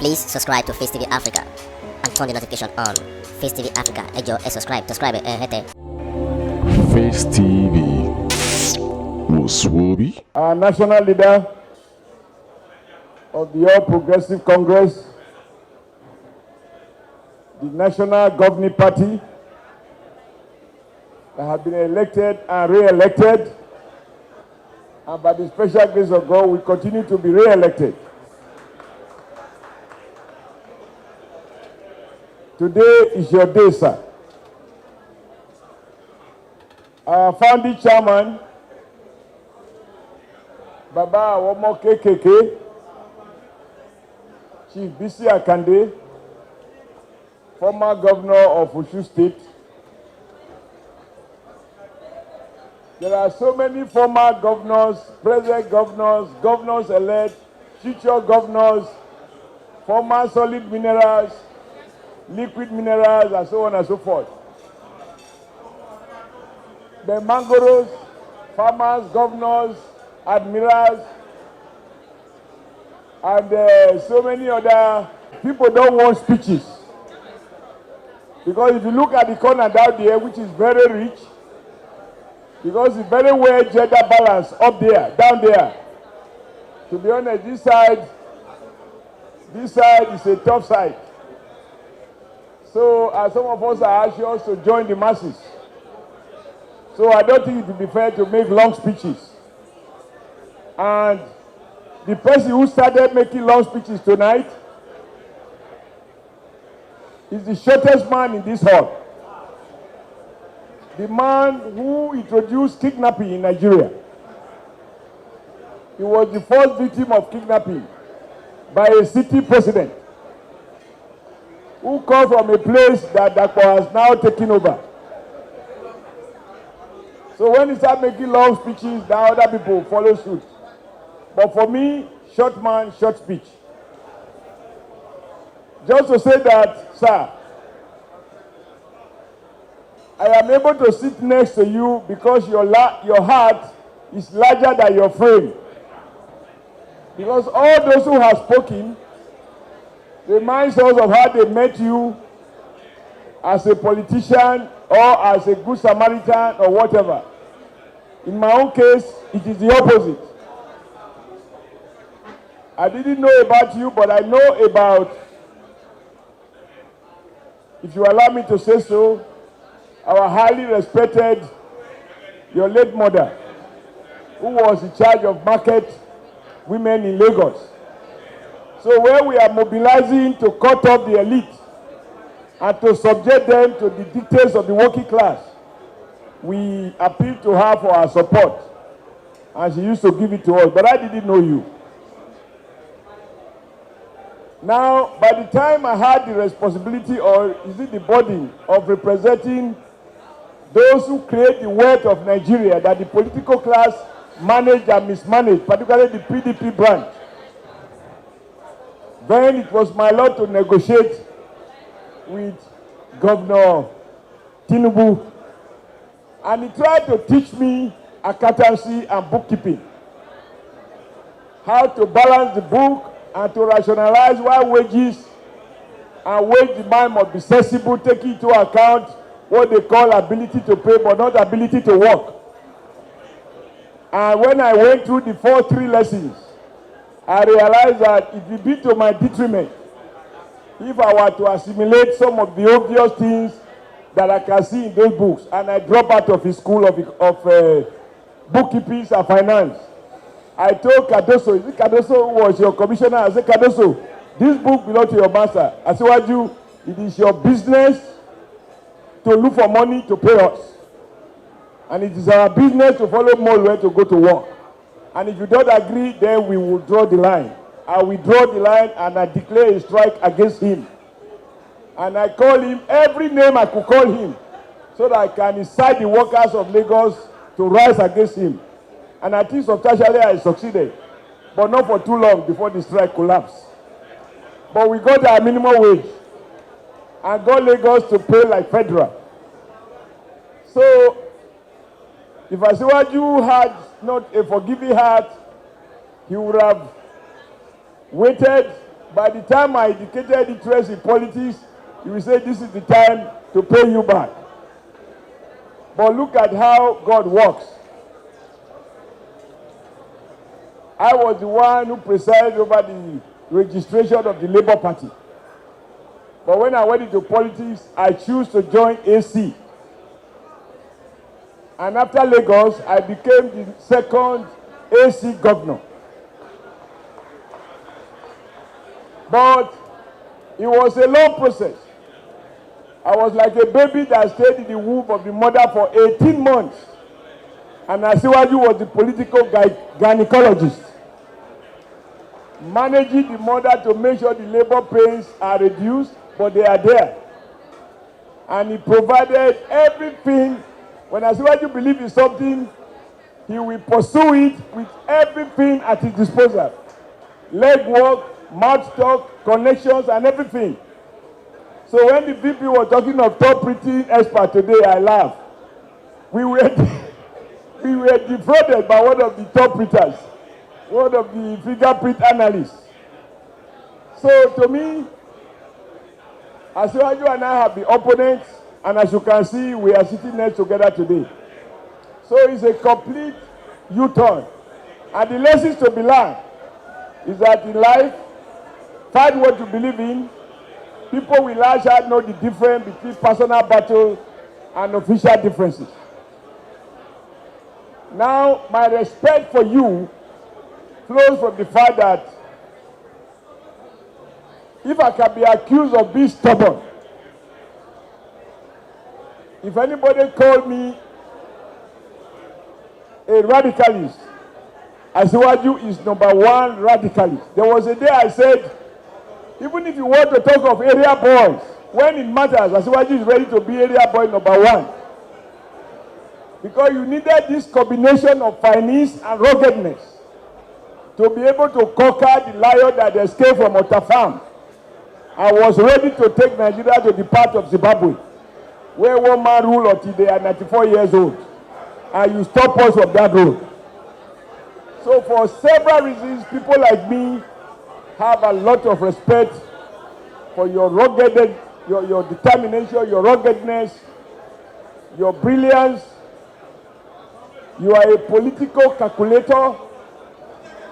Please subscribe to Face TV Africa and turn the notification on. Face TV Africa, ẹ jọ̀ọ́, subscribe, hete. Face TV Muswobi. Our national leader of the All Progressive Congress, the National Governing Party, that have been elected and re-elected, and by the special grace of God, we continue to be re-elected. Today is your day, sir. Our founding chairman, Baba Awomo KKK, Chief Bisi Akande, former governor of Oshu State. There are so many former governors, present governors, governors-elect, future governors, former solid minerals, liquid minerals, and so on and so forth. The Mangoros, farmers, governors, admirals, and so many other people don't want speeches. Because if you look at the corner down there, which is very rich, because it's very well gender balanced up there, down there. To be honest, this side is a tough side. So some of us are anxious to join the masses. So I don't think it would be fair to make long speeches. And the person who started making long speeches tonight is the shortest man in this hall. The man who introduced kidnapping in Nigeria. He was the first victim of kidnapping by a city president who come from a place that Dakwa has now taken over. So when he start making long speeches, now other people follow suit. But for me, short man, short speech. Just to say that, sir, I am able to sit next to you because your heart is larger than your frame. Because all those who have spoken reminds us of how they met you as a politician or as a good Samaritan or whatever. In my own case, it is the opposite. I didn't know about you, but I know about, if you allow me to say so, our highly respected, your late mother, who was in charge of market women in Lagos. So where we are mobilizing to cut off the elite and to subject them to the dictates of the working class, we appeal to her for our support. And she used to give it to us, but I didn't know you. Now, by the time I had the responsibility, or is it the burden, of representing those who create the wealth of Nigeria that the political class managed and mismanaged, particularly the PDP branch, then it was my lot to negotiate with Governor Tinubu. And he tried to teach me accountancy and bookkeeping, how to balance the book and to rationalize why wages and wage demand must be sensible, taking into account what they call ability to pay but not ability to work. And when I went through the 4-3 lessons, I realized that it would be to my detriment if I were to assimilate some of the obvious things that I can see in those books, and I drop out of the school of bookkeeping and finance. I told Cardoso, is it Cardoso who was your commissioner? I said, Cardoso, this book belongs to your master. I said, Waju, it is your business to look for money to pay us. And it is our business to follow Molwe to go to work. And if you don't agree, then we will draw the line. I will draw the line and I declare a strike against him. And I call him every name I could call him so that I can incite the workers of Lagos to rise against him. And I think substantially I succeeded, but not for too long before the strike collapsed. But we got our minimum wage and got Lagos to pay like federal. So, if Asiwaju had not a forgiving heart, he would have waited by the time I indicated interest in politics, you will say this is the time to pay you back. But look at how God works. I was the one who presided over the registration of the Labour Party. But when I went into politics, I chose to join AC. And after Lagos, I became the second AC governor. But it was a long process. I was like a baby that stayed in the womb of the mother for 18 months. And Asiwaju was the political gynecologist, managing the mother to make sure the labor pains are reduced, but they are there. And he provided everything. When Asiwaju believes in something, he will pursue it with everything at his disposal. Leg work, mouth talk, connections, and everything. So when the VP was talking of top printing expert today, I laughed. We were defrauded by one of the top printers, one of the fingerprint analysts. So to me, Asiwaju and I have been opponents, and as you can see, we are sitting next together today. So it's a complete U-turn. And the lessons to be learned is that in life, fight what you believe in. People will largely know the difference between personal battle and official differences. Now, my respect for you flows from the fact that if I can be accused of being stubborn, if anybody called me a radicalist, Asiwaju is number one radicalist. There was a day I said, even if you want to talk of area boys, when it matters, Asiwaju is ready to be area boy number one. Because you needed this combination of finesse and ruggedness to be able to conquer the lion that escaped from Otafam and was ready to take Nigeria to the part of Zimbabwe, where one man ruled until they are 94 years old. And you stop us from that road. So for several reasons, people like me have a lot of respect for your rugged, your determination, your ruggedness, your brilliance. You are a political calculator.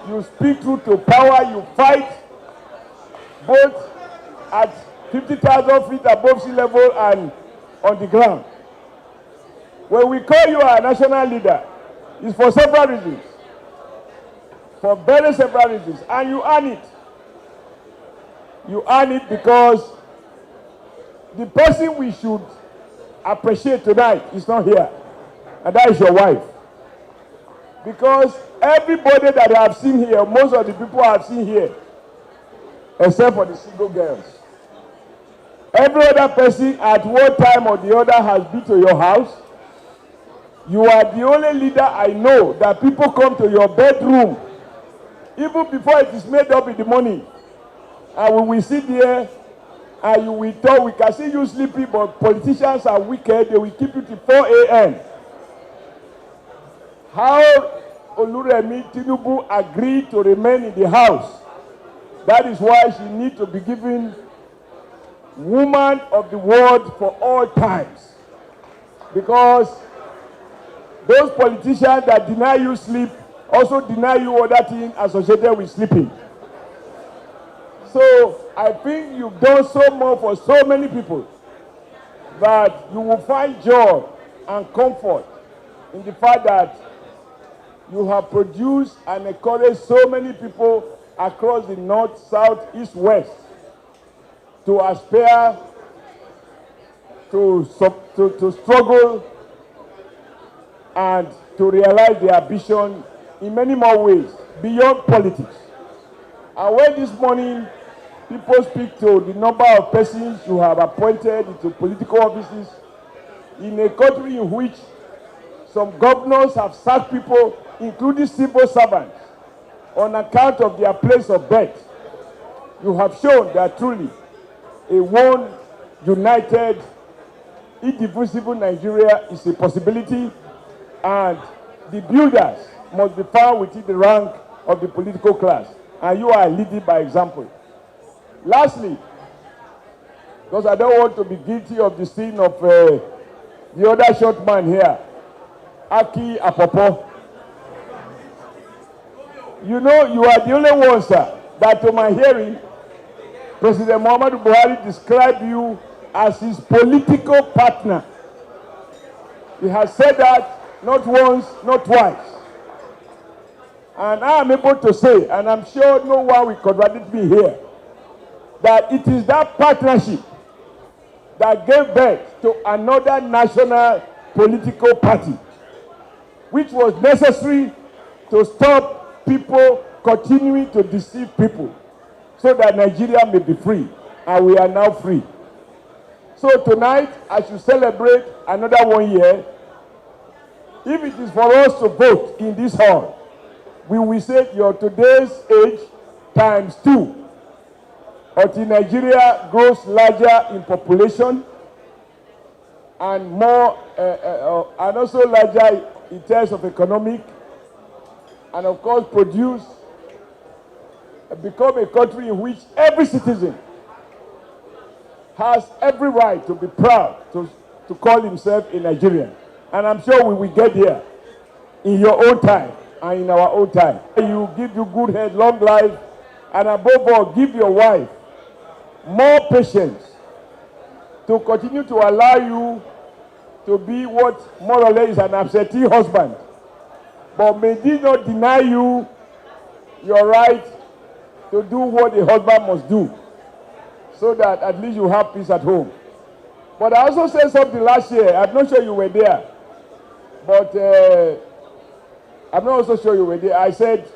You speak truth to power. You fight both at 50,000 feet above sea level and on the ground. When we call you a national leader, it's for several reasons. For very several reasons. And you earn it. You earn it because the person we should appreciate tonight is not here. And that is your wife. Because everybody that I have seen here, most of the people I have seen here, except for the single girls, every other person at one time or the other has been to your house. You are the only leader I know that people come to your bedroom even before it is made up in the morning. And we will sit there and you will talk. We can see you sleeping, but politicians are wicked. They will keep you till 4 a.m. How Oluremi Tinubu agreed to remain in the house. That is why she needs to be given Woman of the World for all times. Because those politicians that deny you sleep also deny you other things associated with sleeping. So I think you've done so much for so many people that you will find joy and comfort in the fact that you have produced and encouraged so many people across the north, south, east, west to aspire to struggle and to realize their ambition in many more ways beyond politics. And when this morning people speak to the number of persons you have appointed into political offices in a country in which some governors have sacked people, including civil servants, on account of their place of birth, you have shown that truly a one, united, indivisible Nigeria is a possibility, and the builders must be found within the rank of the political class. And you are leading by example. Lastly, because I don't want to be guilty of the sin of the other short man here, Aki Apopo. You know, you are the only one, sir, that to my hearing, President Muhammadu Buhari described you as his political partner. He has said that not once, not twice. And I am able to say, and I'm sure no one will contradict me here, that it is that partnership that gave birth to another national political party, which was necessary to stop people continuing to deceive people so that Nigeria may be free, and we are now free. So tonight, as you celebrate another 1 year, if it is for us to vote in this hall, we will say your today's age times 2 until Nigeria grows larger in population and more, and also larger in terms of economic, and of course become a country in which every citizen has every right to be proud to call himself a Nigerian. And I'm sure we will get here in your own time and in our own time. You give you good health, long life, and above all, give your wife more patience to continue to allow you to be what more or less is an absentee husband. But may this not deny you your right to do what a husband must do, so that at least you have peace at home. But I also said something last year. I'm not sure you were there, but I'm not also sure you were there. I said,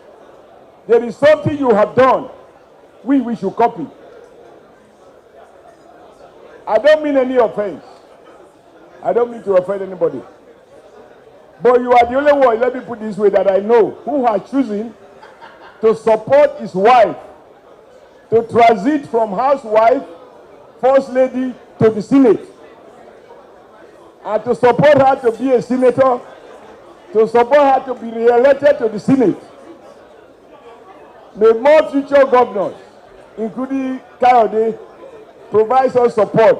there is something you have done we should copy. I don't mean any offense. I don't mean to offend anybody. But you are the only one, let me put it this way, that I know who has chosen to support his wife to transit from housewife, first lady, to the Senate. And to support her to be a senator, to support her to be re-elected to the Senate. May more future governors, including Kayode, provide us support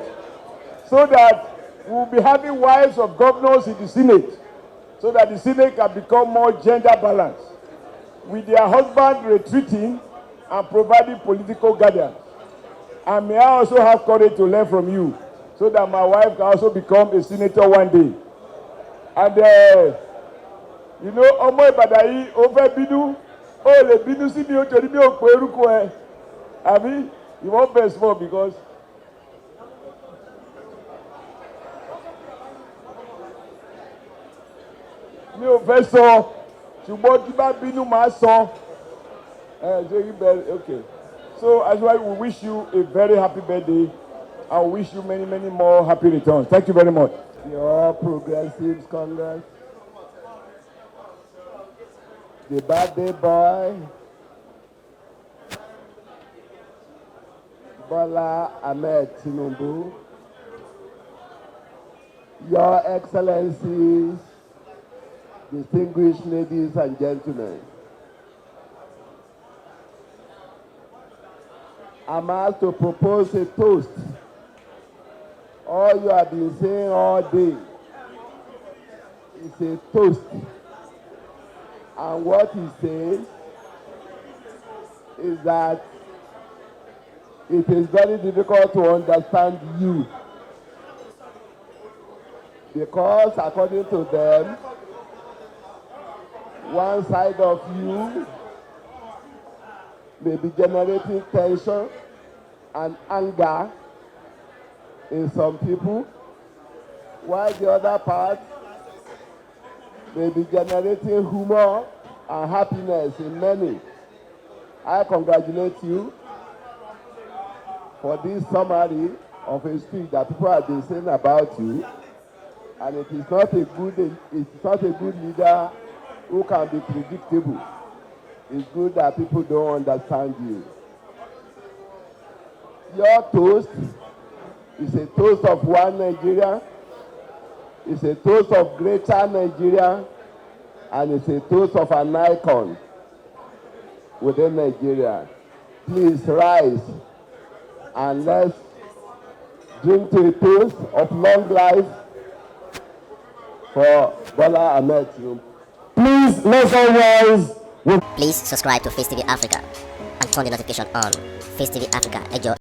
so that we will be having wives of governors in the Senate, so that the Senate can become more gender balanced, with their husband retreating and providing political guidance. And may I also have courage to learn from you, so that my wife can also become a senator one day. And you know, Omo Ibadayi, over Binu, le Binu si mi o tori mi o pe eruko e. Abi, you won't best more because mi ò fẹ́ sọ, ṣùgbọ́n tí bá bínú máa sọ. Okay. So as well, we wish you a very happy birthday. I wish you many, many more happy returns. Thank you very much. Your Progressives Congress, the birthday boy, Bola Ahmed Tinubu, Your Excellencies, distinguished ladies and gentlemen, I'm asked to propose a toast. All you have been saying all day is a toast. And what he says is that it is very difficult to understand you, because according to them, one side of you may be generating tension and anger in some people, while the other part may be generating humor and happiness in many. I congratulate you for this summary of a speech that people have been saying about you, and it is not a good leader who can be predictable. It's good that people don't understand you. Your toast is a toast of one Nigeria, it's a toast of greater Nigeria, and it's a toast of an icon within Nigeria. Please rise and let's drink to a toast of long life for Bola Ahmed Tinubu. Please, let's all rise. Please subscribe to Face TV Africa and turn the notification on. Face TV Africa, ẹ jọ̀ọ́.